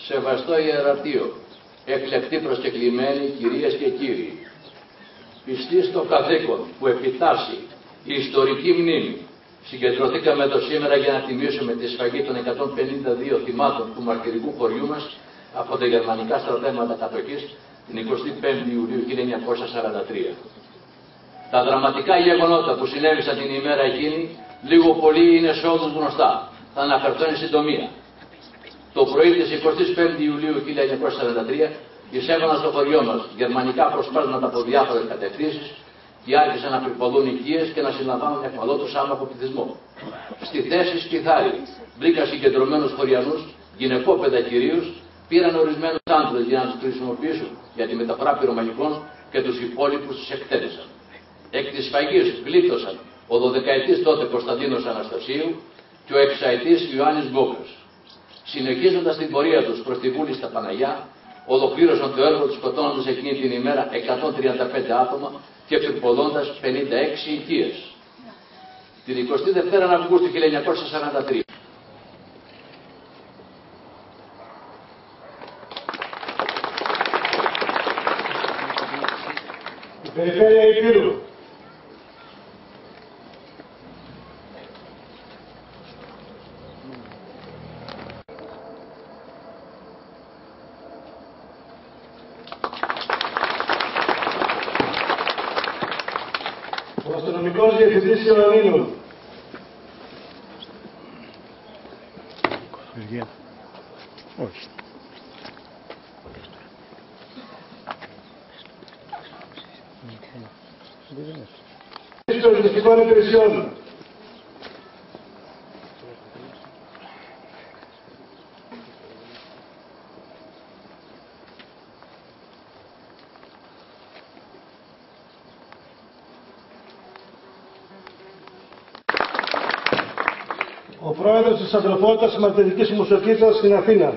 Σεβαστό Ιερατείο, εκλεκτοί προσκεκλημένοι κυρίες και κύριοι, πιστοί στο καθήκον που επιτάσσει η ιστορική μνήμη, συγκεντρωθήκαμε εδώ σήμερα για να τιμήσουμε τη σφαγή των 152 θυμάτων του μαρτυρικού χωριού μας από τα γερμανικά στρατεύματα κατοχής την 25η Ιουλίου 1943. Τα δραματικά γεγονότα που συνέβησαν την ημέρα εκείνη λίγο πολύ είναι σε όλους γνωστά. Θα αναφερθώ εν συντομία. Το πρωί της 25η Ιουλίου 1943 εισέβαλαν στο χωριό μας γερμανικά προσπάσματα από διάφορες κατευθύνσεις και άρχισαν να πυρπολούν οικίες και να συλλαμβάνουν εχμαλώτους άμαχο πληθυσμό. Στη θέση Σπιθάρη βρήκα συγκεντρωμένους χωριανούς, γυναικόπαιδα κυρίως, πήραν ορισμένους άντρες για να τους χρησιμοποιήσουν για τη μεταφορά πυρομαχικών και τους υπόλοιπους τους εκτέλεσαν. Εκ της σφαγής γλίτωσαν ο 12ετής τότε Κωνσταντίνος Αναστασίου και ο 6ετής Ιωάννης Γκόκας. Συνεχίζοντας την πορεία τους προς τη Βούλη στα Παναγιά, ολοκλήρωσαν το έργο τους σκοτώνοντας εκείνη την ημέρα 135 άτομα και πυρπολώντας 56 οικίες. Την 22η Αυγούστου 1943. Η Περιφέρεια Ηπείρου. Ο αστυνομικός διευθυντής Ιωαννίνων. Όχι. Των Εθνικών Υπηρεσιών. Ο πρόεδρος της Ανθρωπότητας Συμμαρτυρικής Μουσοκίτας στην Αθήνα.